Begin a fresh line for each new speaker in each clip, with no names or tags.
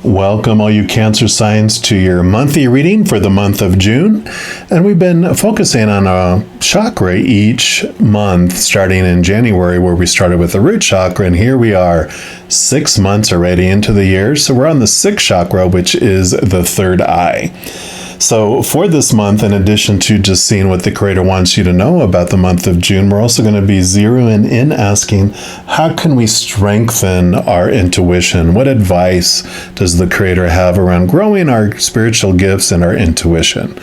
Welcome, all you Cancer signs, to your monthly reading for the month of June. And we've been focusing on a chakra each month, starting in January, where we started with the root chakra. And here we are 6 months already into the year. So we're on the sixth chakra, which is the third eye. So for this month, in addition to just seeing what the Creator wants you to know about the month of June, we're also going to be zeroing in asking, how can we strengthen our intuition? What advice does the Creator have around growing our spiritual gifts and our intuition?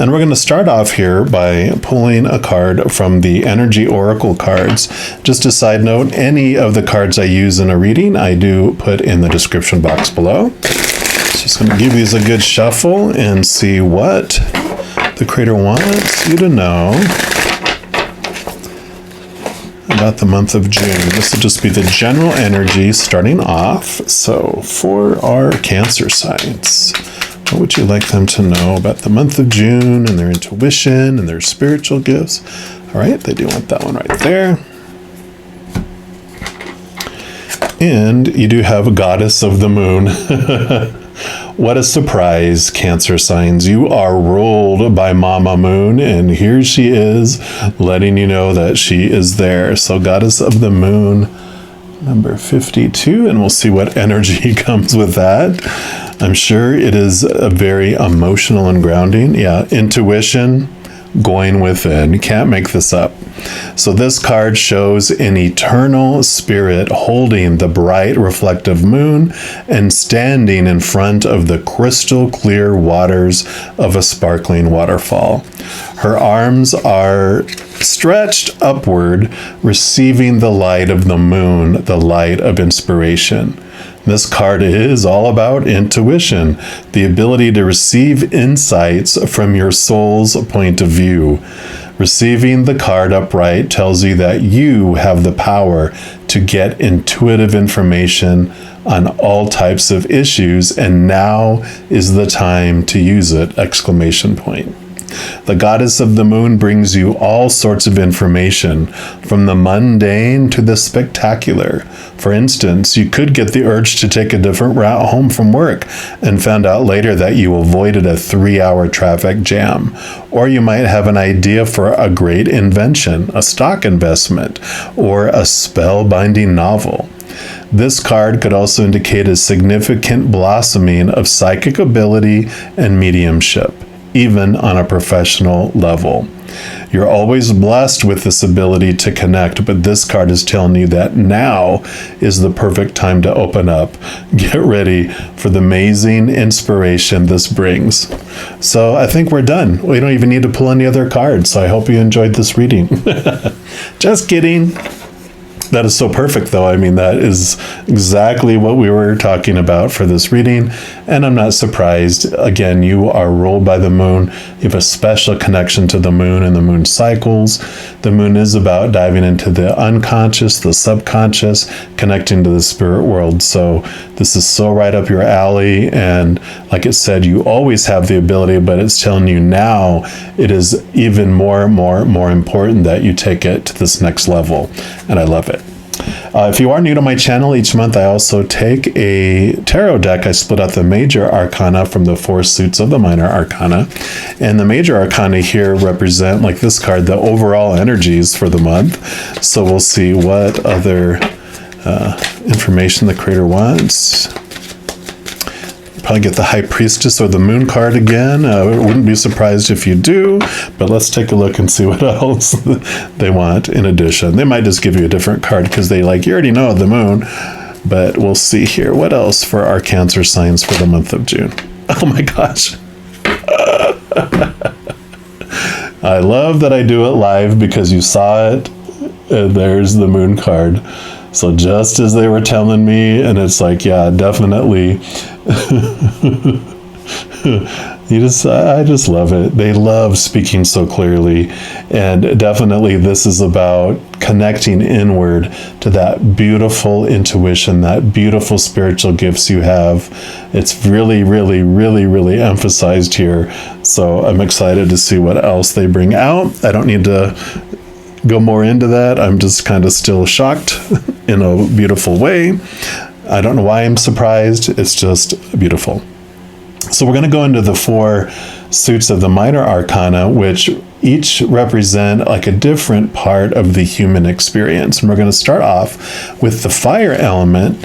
And we're going to start off here by pulling a card from the Energy Oracle cards. Just a side note, any of the cards I use in a reading, I do put in the description box below. Just going to give these a good shuffle and see what the Creator wants you to know about the month of June. This will just be the general energy starting off. So for our Cancer signs, what would you like them to know about the month of June and their intuition and their spiritual gifts? All right, they do want that one right there. And you do have a Goddess of the Moon. What a surprise, Cancer signs. You are ruled by Mama Moon, and here she is letting you know that she is there. So Goddess of the Moon, number 52, and we'll see what energy comes with that. I'm sure it is a very emotional and grounding. Yeah, intuition, going within. You can't make this up. So this card shows an eternal spirit holding the bright reflective moon and standing in front of the crystal clear waters of a sparkling waterfall. Her arms are stretched upward, receiving the light of the moon, the light of inspiration. This card is all about intuition, the ability to receive insights from your soul's point of view. Receiving the card upright tells you that you have the power to get intuitive information on all types of issues, and now is the time to use it! Exclamation point. The Goddess of the Moon brings you all sorts of information, from the mundane to the spectacular. For instance, you could get the urge to take a different route home from work and found out later that you avoided a 3-hour traffic jam. Or you might have an idea for a great invention, a stock investment, or a spellbinding novel. This card could also indicate a significant blossoming of psychic ability and mediumship, even on a professional level. You're always blessed with this ability to connect, but this card is telling you that now is the perfect time to open up. Get ready for the amazing inspiration this brings. So I think we're done. We don't even need to pull any other cards, so I hope you enjoyed this reading. Just kidding. That is so perfect, though. I mean, that is exactly what we were talking about for this reading, and I'm not surprised. Again, you are ruled by the moon. You have a special connection to the moon and the moon cycles. The moon is about diving into the unconscious, the subconscious, connecting to the spirit world. So this is so right up your alley, and like it said, you always have the ability, but it's telling you now it is even more important that you take it to this next level, and I love it. If you are new to my channel, each month I also take a tarot deck. I split out the major arcana from the 4 suits of the minor arcana. And the major arcana here represent, like this card, the overall energies for the month. So we'll see what other information the Creator wants. Probably get the High Priestess or the Moon card again. I wouldn't be surprised if you do, but let's take a look and see what else they want in addition. They might just give you a different card because they you already know the Moon, but we'll see here. What else for our Cancer signs for the month of June? Oh my gosh. I love that I do it live because you saw it, and there's the Moon card. So just as they were telling me, and it's like, yeah, definitely. I just love it. They love speaking so clearly, and definitely this is about connecting inward to that beautiful intuition, that beautiful spiritual gifts you have. It's really emphasized here. So I'm excited to see what else they bring out. I don't need to go more into that. I'm just kind of still shocked in a beautiful way. I don't know why I'm surprised. It's just beautiful. So we're going to go into the 4 suits of the minor arcana, which each represent like a different part of the human experience. And we're going to start off with the fire element,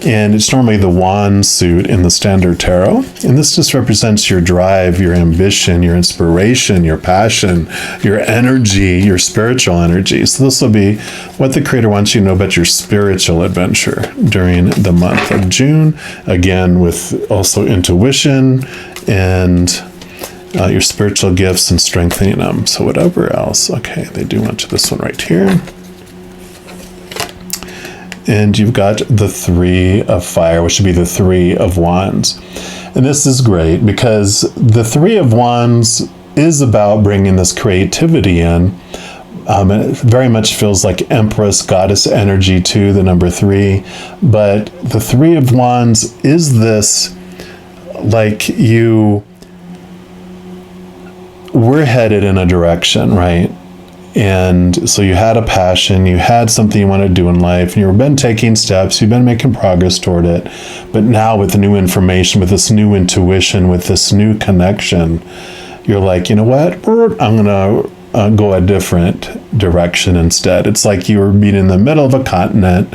and it's normally the wand suit in the standard tarot. And this just represents your drive, your ambition, your inspiration, your passion, your energy, your spiritual energy. So this will be what the creator wants you to know about your spiritual adventure during the month of June. Again, with also intuition and your spiritual gifts and strengthening them. So whatever else. Okay, they do want to this one right here. And you've got the 3 of fire, which would be the 3 of wands. And this is great because the 3 of wands is about bringing this creativity in. And it very much feels like Empress, goddess energy too, the number 3. But the 3 of wands is this, like we're headed in a direction, right? And so you had a passion, you had something you wanted to do in life, and you've been taking steps, you've been making progress toward it. But now with the new information, with this new intuition, with this new connection, you're like, you know what? I'm going to go a different direction instead. It's like you were being in the middle of a continent.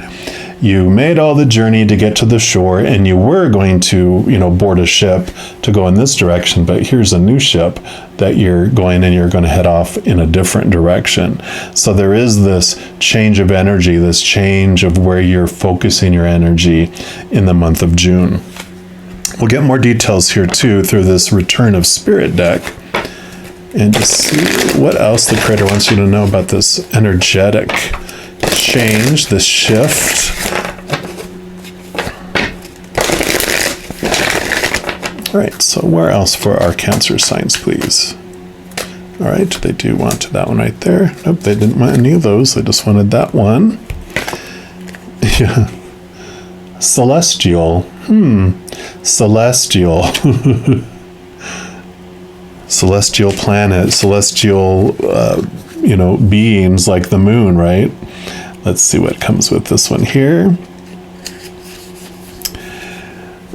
You made all the journey to get to the shore, and you were going to, board a ship to go in this direction, but here's a new ship that you're going, and you're going to head off in a different direction. So there is this change of energy, this change of where you're focusing your energy in the month of June. We'll get more details here too through this Return of Spirit deck, and to see what else the creator wants you to know about this energetic change, this shift. All right, so where else for our Cancer signs, please? All right, they do want that one right there. Nope, they didn't want any of those. They just wanted that one. Yeah. Celestial. Celestial. Celestial planet, celestial, beings like the moon, right? Let's see what comes with this one here.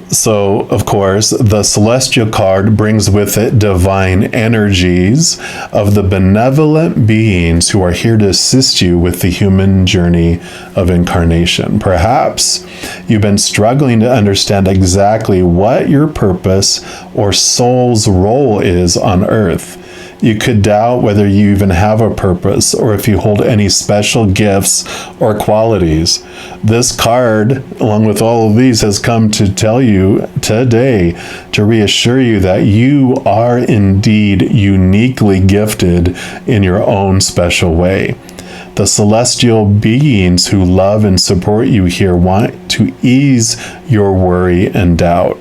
So, of course, the Celestial card brings with it divine energies of the benevolent beings who are here to assist you with the human journey of incarnation. Perhaps you've been struggling to understand exactly what your purpose or soul's role is on Earth. You could doubt whether you even have a purpose or if you hold any special gifts or qualities. This card, along with all of these, has come to tell you today, to reassure you that you are indeed uniquely gifted in your own special way. The celestial beings who love and support you here want to ease your worry and doubt.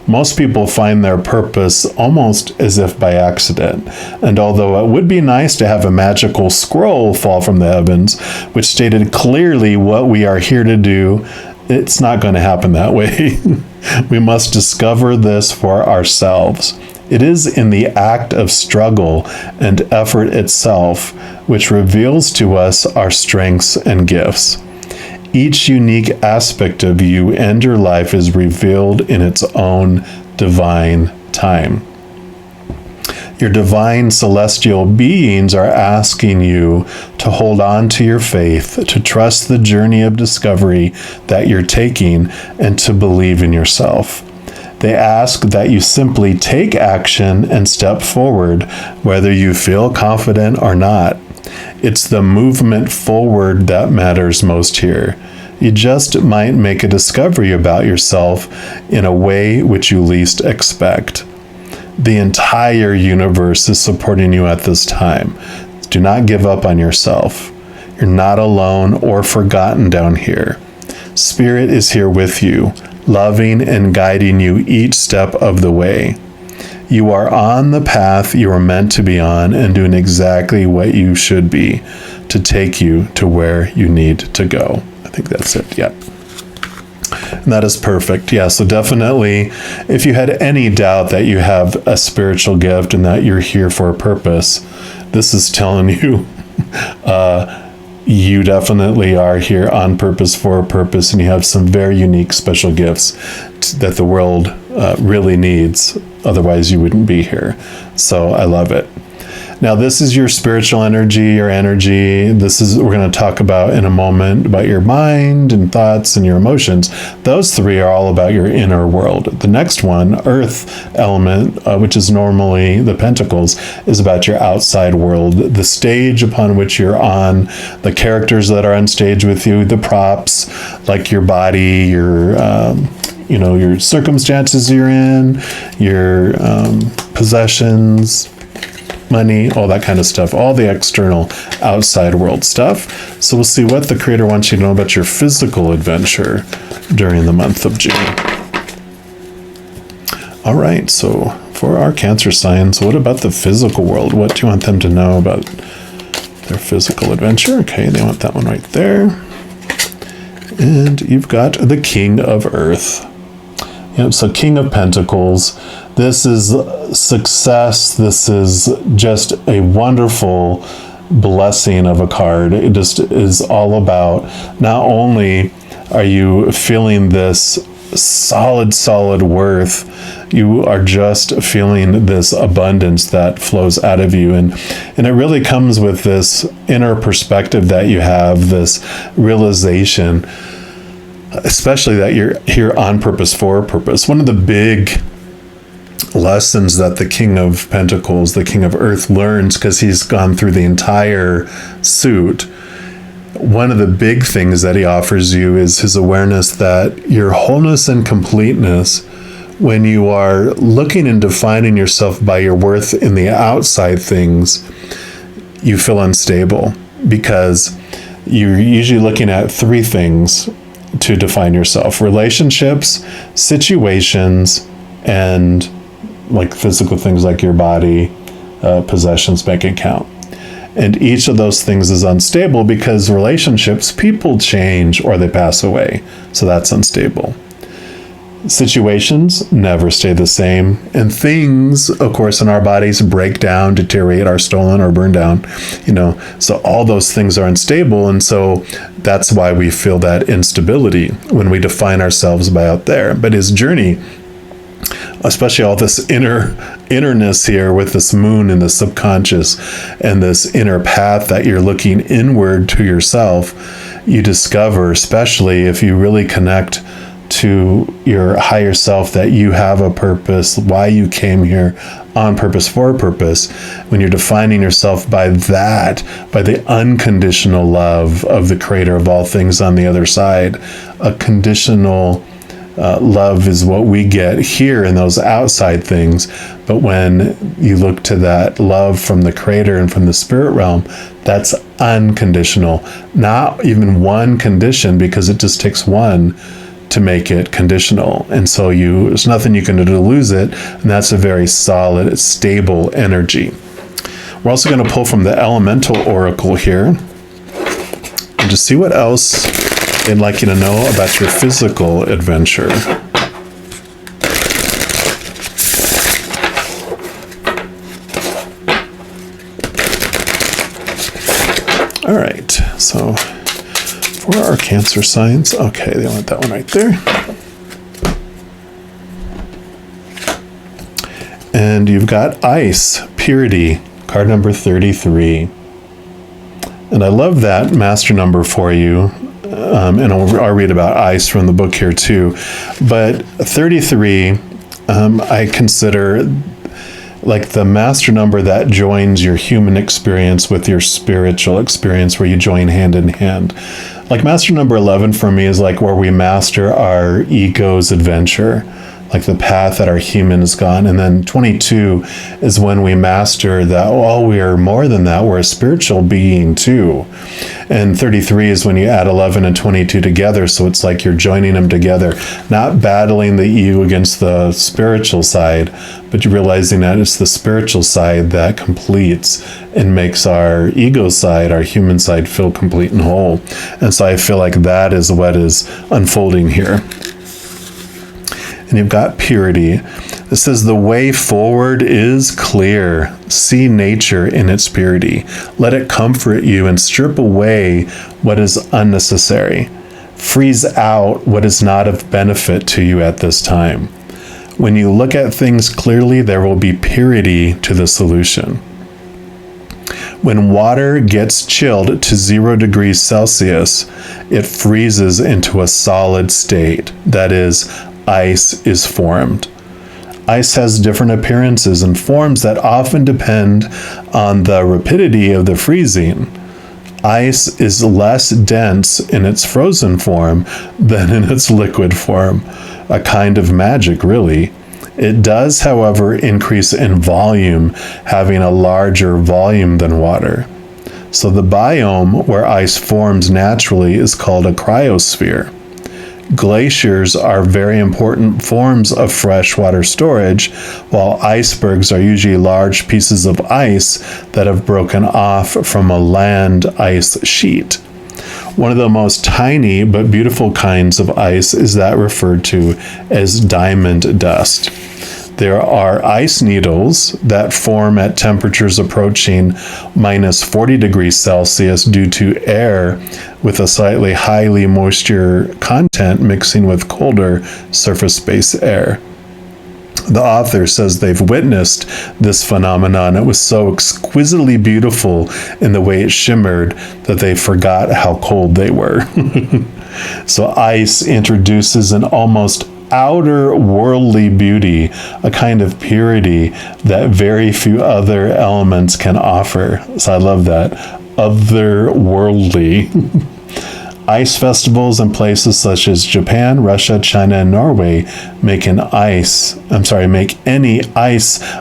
Most people find their purpose almost as if by accident, and although it would be nice to have a magical scroll fall from the heavens, which stated clearly what we are here to do, it's not going to happen that way. We must discover this for ourselves. It is in the act of struggle and effort itself which reveals to us our strengths and gifts. Each unique aspect of you and your life is revealed in its own divine time. Your divine celestial beings are asking you to hold on to your faith, to trust the journey of discovery that you're taking, and to believe in yourself. They ask that you simply take action and step forward, whether you feel confident or not. It's the movement forward that matters most here. You just might make a discovery about yourself in a way which you least expect. The entire universe is supporting you at this time. Do not give up on yourself. You're not alone or forgotten down here. Spirit is here with you, loving and guiding you each step of the way. You are on the path you are meant to be on and doing exactly what you should be to take you to where you need to go. I think that's it. Yep. And that is perfect. Yeah, so definitely, if you had any doubt that you have a spiritual gift and that you're here for a purpose, this is telling you you definitely are here on purpose for a purpose, and you have some very unique special gifts that the world really needs. Otherwise, you wouldn't be here. So I love it. Now, this is your spiritual energy, your energy. This is, we're going to talk about in a moment about your mind and thoughts and your emotions. Those three are all about your inner world. The next one, earth element, which is normally the pentacles, is about your outside world, the stage upon which you're on, the characters that are on stage with you, the props, like your body, your your circumstances you're in, your possessions, money, all that kind of stuff, all the external outside world stuff. So we'll see what the Creator wants you to know about your physical adventure during the month of June. All right, so for our Cancer signs, what about the physical world? What do you want them to know about their physical adventure? Okay, they want that one right there. And you've got the King of Earth. Yep, so King of Pentacles. This is success. This is just a wonderful blessing of a card. It just is all about, not only are you feeling this solid worth, you are just feeling this abundance that flows out of you. And it really comes with this inner perspective that you have, this realization, especially that you're here on purpose for a purpose. One of the big lessons that the King of Pentacles, the King of Earth, learns, because he's gone through the entire suit, one of the big things that he offers you is his awareness that your wholeness and completeness, when you are looking and defining yourself by your worth in the outside things, you feel unstable, because you're usually looking at three things to define yourself: relationships, situations, and like physical things like your body, possessions, bank account. And each of those things is unstable because relationships, people change or they pass away. So that's unstable. Situations never stay the same. And things, of course, in our bodies break down, deteriorate, are stolen or burned down, so all those things are unstable. And so that's why we feel that instability when we define ourselves by out there. But his journey, especially all this innerness here with this moon and the subconscious and this inner path that you're looking inward to yourself, you discover, especially if you really connect to your higher self, that you have a purpose, why you came here on purpose for a purpose. When you're defining yourself by that, by the unconditional love of the Creator of all things on the other side, a conditional love is what we get here in those outside things. But when you look to that love from the Creator and from the spirit realm, that's unconditional. Not even one condition, because it just takes one to make it conditional. And so there's nothing you can do to lose it. And that's a very solid, stable energy. We're also going to pull from the Elemental Oracle here and just see what else they'd like you to know about your physical adventure. All right, so for our Cancer signs, okay, they want that one right there. And you've got Ice, Purity, card number 33. And I love that master number for you. And I'll read about ice from the book here too. But 33, I consider like the master number that joins your human experience with your spiritual experience, where you join hand in hand. Like master number 11 for me is like where we master our ego's adventure, like the path that our human has gone. And then 22 is when we master that, oh, we are more than that. We're a spiritual being too. And 33 is when you add 11 and 22 together. So it's like you're joining them together, not battling the ego against the spiritual side, but you're realizing that it's the spiritual side that completes and makes our ego side, our human side, feel complete and whole. And so I feel like that is what is unfolding here. And you've got Purity. It says the way forward is clear. See nature in its purity. Let it comfort you and strip away what is unnecessary. Freeze out what is not of benefit to you at this time. When you look at things clearly, there will be purity to the solution. When water gets chilled to 0 degrees Celsius, it freezes into a solid state. That is, ice is formed. Ice has different appearances and forms that often depend on the rapidity of the freezing. Ice is less dense in its frozen form than in its liquid form, a kind of magic, really. It does, however, increase in volume, having a larger volume than water. So the biome where ice forms naturally is called a cryosphere. Glaciers are very important forms of freshwater storage, while icebergs are usually large pieces of ice that have broken off from a land ice sheet. One of the most tiny but beautiful kinds of ice is that referred to as diamond dust. There are ice needles that form at temperatures approaching minus 40 degrees Celsius due to air with a slightly highly moisture content mixing with colder surface-based air. The author says they've witnessed this phenomenon. It was so exquisitely beautiful in the way it shimmered that they forgot how cold they were. So ice introduces an almost outer worldly beauty, a kind of purity that very few other elements can offer. So I love that. Otherworldly. Ice festivals in places such as Japan, Russia, China, and Norway make any ice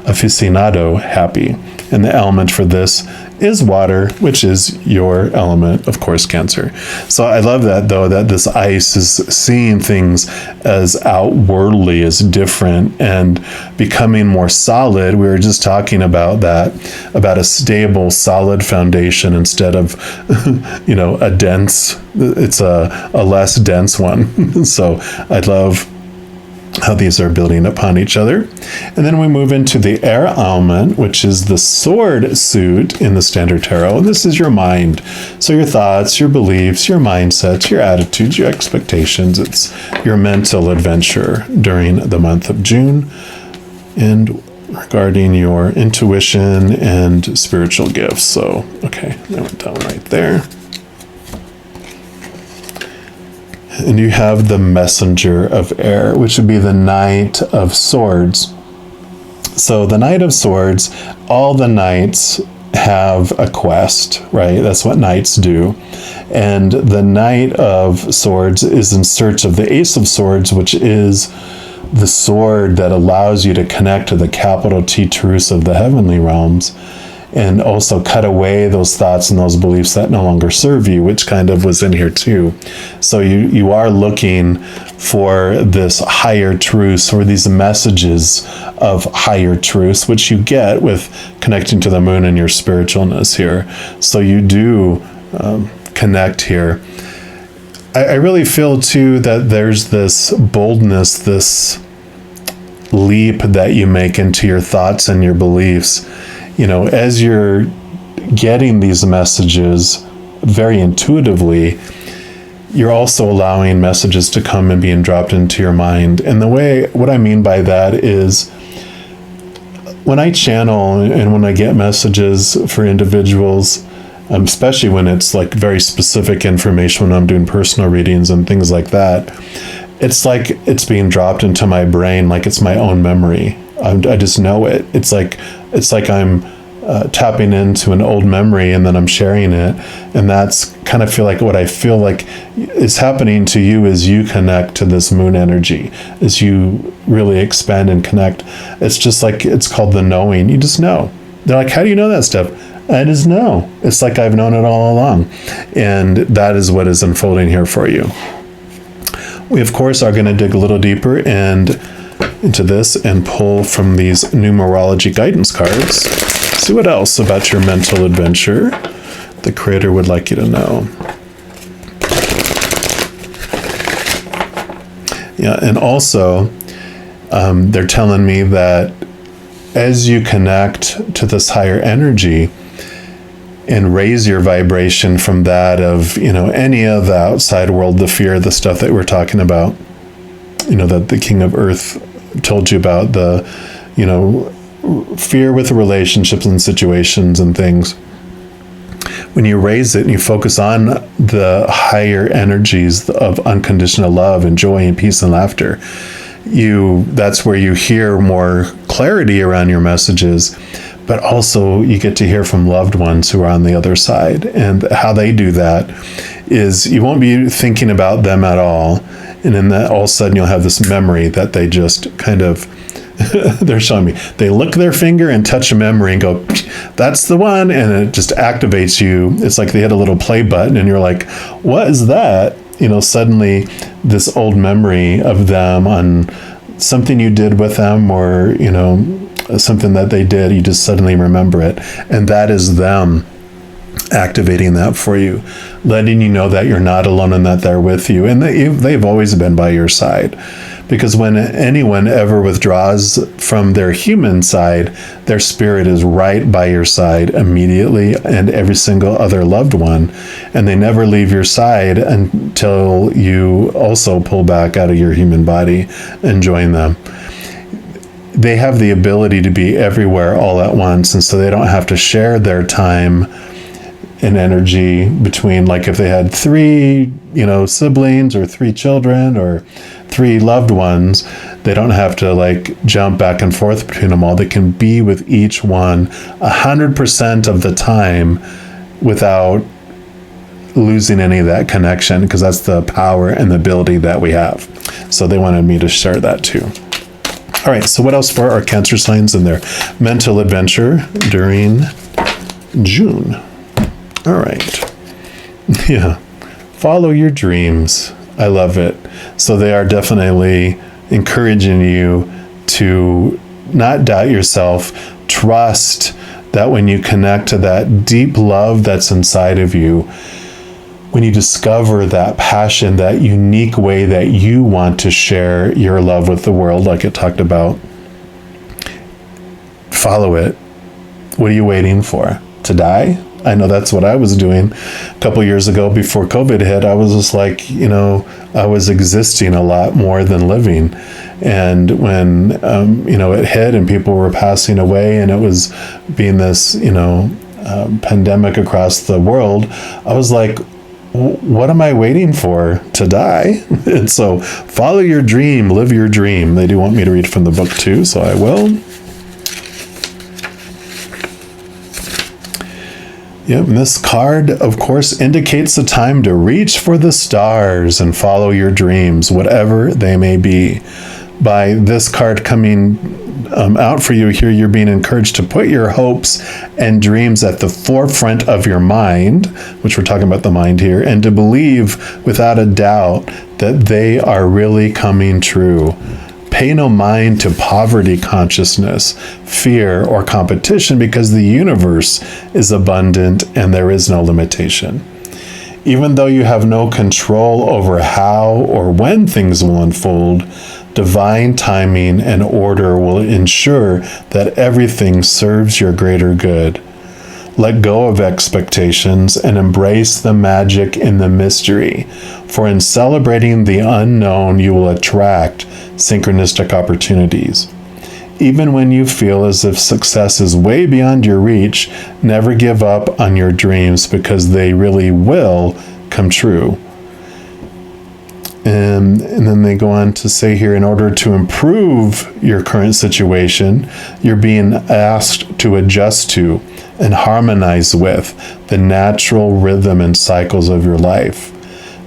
aficionado happy. And the element for this is water, which is your element, of course, Cancer. So I love that, though, that this ice is seeing things as outwardly, as different, and becoming more solid. We were just talking about that, about a stable, solid foundation instead of, a dense, it's a less dense one. So I love how these are building upon each other. And then we move into the air element, which is the sword suit in the Standard Tarot. And this is your mind. So your thoughts, your beliefs, your mindsets, your attitudes, your expectations. It's your mental adventure during the month of June. And regarding your intuition and spiritual gifts. So, okay, I went down right there. And you have the messenger of air, which would be the Knight of Swords. So the Knight of Swords, all the knights have a quest, right? That's what knights do. And the Knight of Swords is in search of the Ace of Swords, which is the sword that allows you to connect to the capital T truths of the heavenly realms, and also cut away those thoughts and those beliefs that no longer serve you, which kind of was in here too. So you are looking for this higher truths, or these messages of higher truths, which you get with connecting to the moon and your spiritualness here. So you do connect here. I really feel too that there's this boldness, this leap that you make into your thoughts and your beliefs. As you're getting these messages very intuitively, you're also allowing messages to come and being dropped into your mind. And what I mean by that is when I channel and when I get messages for individuals, especially when it's like very specific information, when I'm doing personal readings and things like that, it's like it's being dropped into my brain like it's my own memory. I just know it. It's like I'm tapping into an old memory and then I'm sharing it. And that's kind of what I feel like is happening to you as you connect to this moon energy, as you really expand and connect. It's just like, it's called the knowing. You just know. They're like, how do you know that stuff? I just know. It's like I've known it all along. And that is what is unfolding here for you. We, of course, are going to dig a little deeper into this and pull from these numerology guidance cards. See what else about your mental adventure the Creator would like you to know. Yeah, and also, they're telling me that as you connect to this higher energy and raise your vibration from that of, any of the outside world, the fear, the stuff that we're talking about, that the King of Earth told you about, the, fear with relationships and situations and things. When you raise it and you focus on the higher energies of unconditional love and joy and peace and laughter, that's where you hear more clarity around your messages, but also you get to hear from loved ones who are on the other side. And how they do that is you won't be thinking about them at all. And then all of a sudden you'll have this memory that they just kind of, they're showing me. They lick their finger and touch a memory and go, that's the one. And it just activates you. It's like they hit a little play button and you're like, what is that? Suddenly this old memory of them on something you did with them, or, something that they did, you just suddenly remember it. And that is them activating that for you, letting you know that you're not alone and that they're with you. And they've always been by your side. Because when anyone ever withdraws from their human side, their spirit is right by your side immediately, and every single other loved one. And they never leave your side until you also pull back out of your human body and join them. They have the ability to be everywhere all at once, and so they don't have to share their time and energy between, like if they had 3, siblings or 3 children or 3 loved ones, they don't have to jump back and forth between them all. They can be with each one 100% of the time without losing any of that connection, because that's the power and the ability that we have. So they wanted me to share that too. All right, so what else for our Cancer signs in their mental adventure during June? All right. Yeah. Follow your dreams. I love it. So they are definitely encouraging you to not doubt yourself. Trust that when you connect to that deep love that's inside of you, when you discover that passion, that unique way that you want to share your love with the world, like it talked about, follow it. What are you waiting for? To die? I know that's what I was doing a couple years ago before COVID hit. I was just like, I was existing a lot more than living. And when, it hit and people were passing away and it was being this, pandemic across the world, I was like, what am I waiting for? To die? And so follow your dream, live your dream. They do want me to read from the book too, so I will. Yep, and this card, of course, indicates the time to reach for the stars and follow your dreams, whatever they may be. By this card coming out for you here, you're being encouraged to put your hopes and dreams at the forefront of your mind, which we're talking about the mind here, and to believe without a doubt that they are really coming true. Pay no mind to poverty consciousness, fear, or competition, because the universe is abundant and there is no limitation. Even though you have no control over how or when things will unfold, divine timing and order will ensure that everything serves your greater good. Let go of expectations and embrace the magic in the mystery, for in celebrating the unknown, you will attract synchronistic opportunities. Even when you feel as if success is way beyond your reach, never give up on your dreams, because they really will come true. And then they go on to say here, in order to improve your current situation, you're being asked to adjust to and harmonize with the natural rhythm and cycles of your life.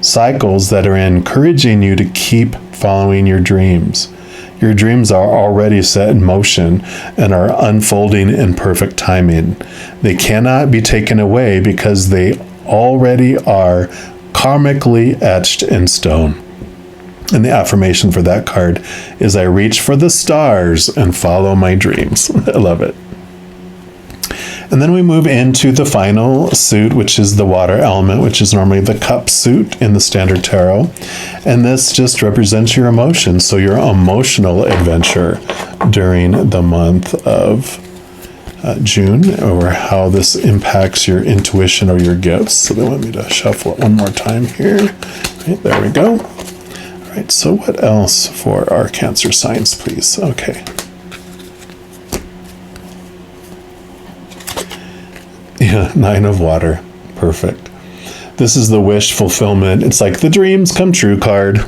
Cycles that are encouraging you to keep following your dreams. Your dreams are already set in motion and are unfolding in perfect timing. They cannot be taken away because they already are karmically etched in stone. And the affirmation for that card is, I reach for the stars and follow my dreams. I love it. And then we move into the final suit, which is the water element, which is normally the cup suit in the standard tarot. And this just represents your emotions, so your emotional adventure during the month of June, or how this impacts your intuition or your gifts. So they want me to shuffle it one more time here. Right, there we go. All right, so what else for our Cancer signs, please? Okay. Yeah, 9 of water. Perfect. This is the wish fulfillment. It's like the dreams come true card.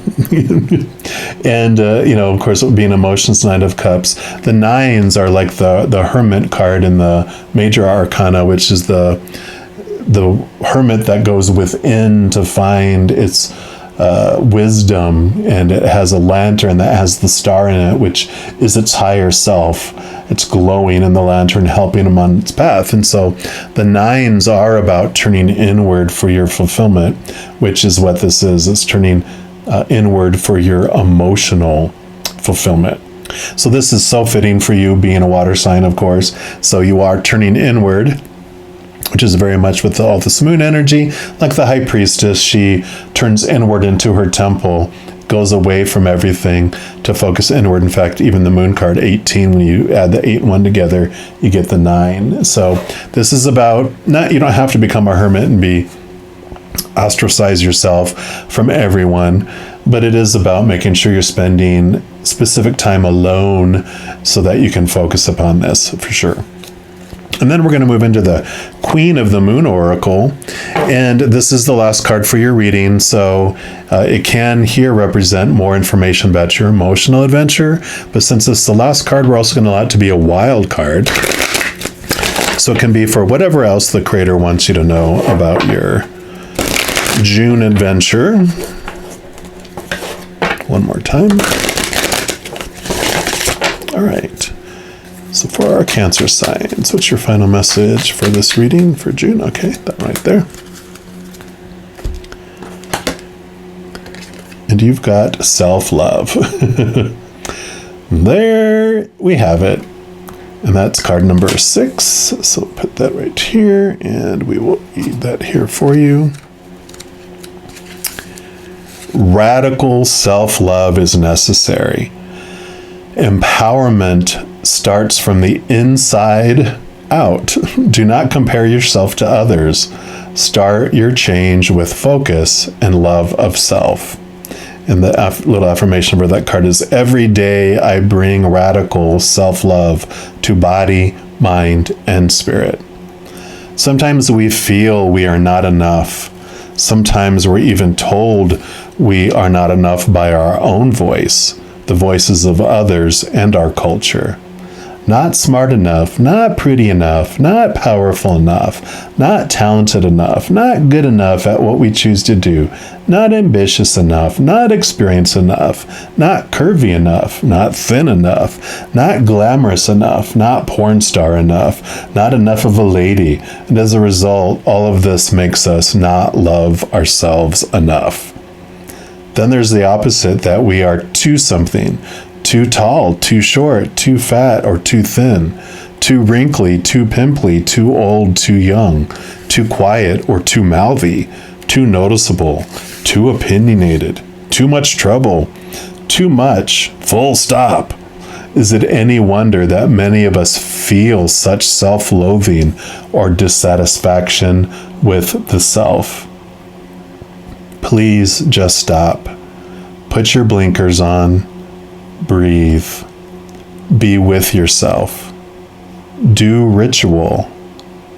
And, of course, being emotions, 9 of cups. The 9s are like the hermit card in the major arcana, which is the hermit that goes within to find its wisdom. And it has a lantern that has the star in it, which is its higher self. It's glowing in the lantern, helping him on its path. And so the 9s are about turning inward for your fulfillment, which is what this is. It's turning inward for your emotional fulfillment. So this is so fitting for you being a water sign, of course. So you are turning inward, which is very much with all this moon energy. Like the high priestess, she turns inward into her temple, goes away from everything to focus inward. In fact, even the moon card 18, when you add the 8 and 1 together, you get the 9. So this is about, you don't have to become a hermit and ostracize yourself from everyone, but it is about making sure you're spending specific time alone so that you can focus upon this for sure. And then we're going to move into the Queen of the Moon Oracle. And this is the last card for your reading. So it can here represent more information about your emotional adventure. But since it's the last card, we're also going to allow it to be a wild card. So it can be for whatever else the creator wants you to know about your June adventure. One more time. All right. So for our Cancer signs, what's your final message for this reading for June? Okay, that right there. And you've got self-love. There we have it. And that's card number 6. So put that right here, and we will read that here for you. Radical self-love is necessary. Empowerment starts from the inside out. Do not compare yourself to others. Start your change with focus and love of self. And the little affirmation for that card is, every day I bring radical self-love to body, mind, and spirit. Sometimes we feel we are not enough. Sometimes we're even told we are not enough by our own voice, the voices of others, and our culture. Not smart enough, not pretty enough, not powerful enough, not talented enough, not good enough at what we choose to do, not ambitious enough, not experienced enough, not curvy enough, not thin enough, not glamorous enough, not porn star enough, not enough of a lady. And as a result, all of this makes us not love ourselves enough. Then there's the opposite, that we are too something. Too tall, too short, too fat, or too thin, too wrinkly, too pimply, too old, too young, too quiet, or too mouthy, too noticeable, too opinionated, too much trouble, too much, full stop. Is it any wonder that many of us feel such self-loathing or dissatisfaction with the self? Please just stop. Put your blinkers on. Breathe. Be with yourself. Do ritual.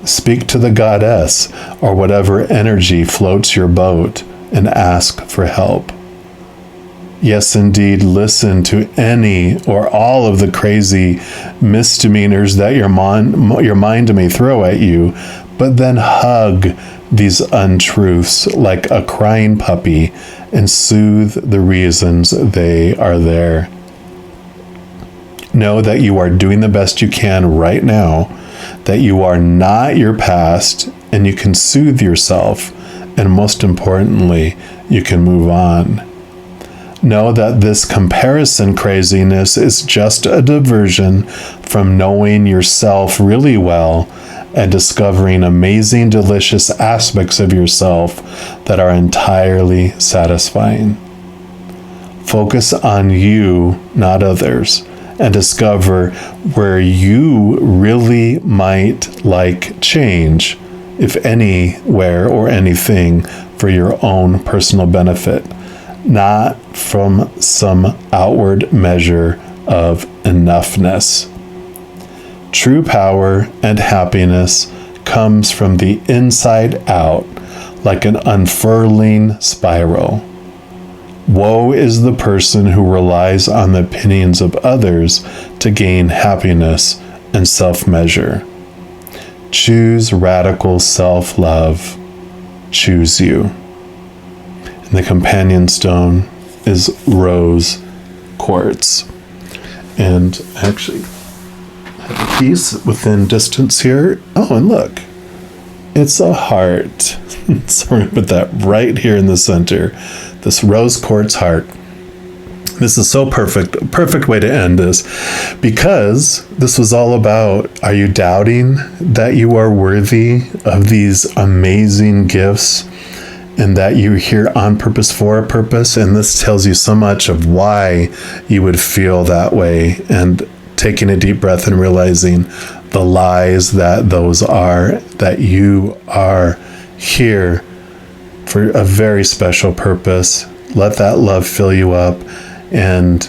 Speak to the goddess or whatever energy floats your boat and ask for help. Yes, indeed, listen to any or all of the crazy misdemeanors that your mind may throw at you, but then hug these untruths like a crying puppy and soothe the reasons they are there. Know that you are doing the best you can right now, that you are not your past, and you can soothe yourself, and most importantly, you can move on. Know that this comparison craziness is just a diversion from knowing yourself really well and discovering amazing, delicious aspects of yourself that are entirely satisfying. Focus on you, not others, and discover where you really might like change, if anywhere or anything, for your own personal benefit, not from some outward measure of enoughness. True power and happiness comes from the inside out, like an unfurling spiral. Woe is the person who relies on the opinions of others to gain happiness and self-measure. Choose radical self-love. Choose you. And the companion stone is rose quartz. And actually, I have a piece within distance here. Oh, and look, it's a heart. So we're going to put that right here in the center. This rose quartz heart. This is so perfect way to end this, because this was all about, are you doubting that you are worthy of these amazing gifts and that you're here on purpose for a purpose? And this tells you so much of why you would feel that way, and taking a deep breath and realizing the lies that those are, that you are here for a very special purpose. Let that love fill you up. And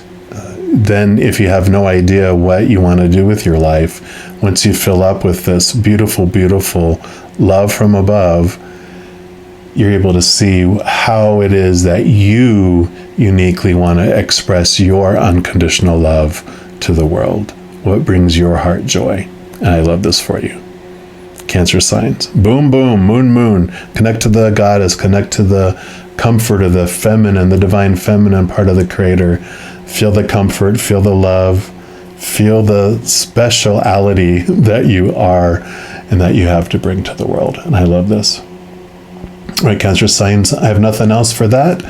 then if you have no idea what you want to do with your life, once you fill up with this beautiful, beautiful love from above, you're able to see how it is that you uniquely want to express your unconditional love to the world. What brings your heart joy? And I love this for you. Cancer signs. Boom, boom, moon, moon. Connect to the goddess. Connect to the comfort of the feminine, the divine feminine part of the creator. Feel the comfort, feel the love, feel the speciality that you are and that you have to bring to the world. And I love this. All right, Cancer signs, I have nothing else for that.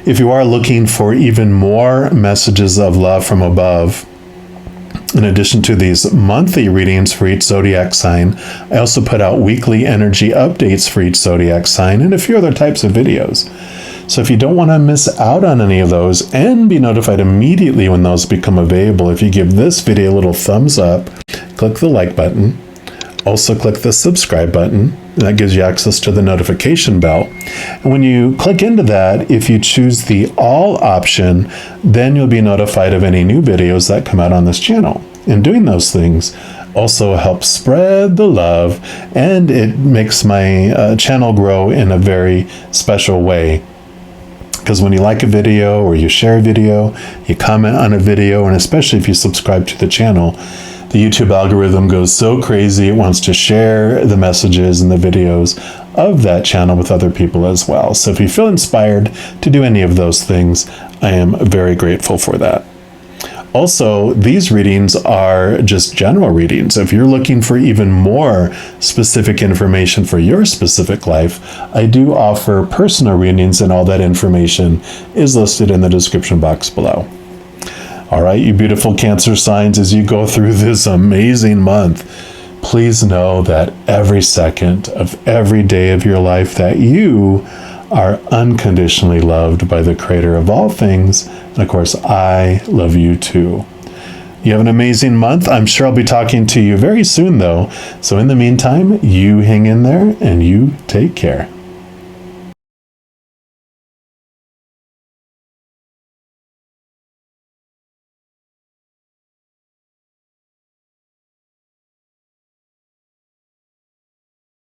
If you are looking for even more messages of love from above, in addition to these monthly readings for each zodiac sign, I also put out weekly energy updates for each zodiac sign and a few other types of videos. So if you don't want to miss out on any of those and be notified immediately when those become available, if you give this video a little thumbs up, click the like button, also click the subscribe button. That gives you access to the notification bell. And when you click into that, if you choose the all option, then you'll be notified of any new videos that come out on this channel. And doing those things also helps spread the love, and it makes my channel grow in a very special way. Because when you like a video or you share a video, you comment on a video, and especially if you subscribe to the channel, the YouTube algorithm goes so crazy, it wants to share the messages and the videos of that channel with other people as well. So if you feel inspired to do any of those things, I am very grateful for that. Also, these readings are just general readings. If you're looking for even more specific information for your specific life, I do offer personal readings, and all that information is listed in the description box below. All right, you beautiful Cancer signs, as you go through this amazing month, please know that every second of every day of your life that you are unconditionally loved by the creator of all things. And of course, I love you too. You have an amazing month. I'm sure I'll be talking to you very soon though. So in the meantime, you hang in there and you take care.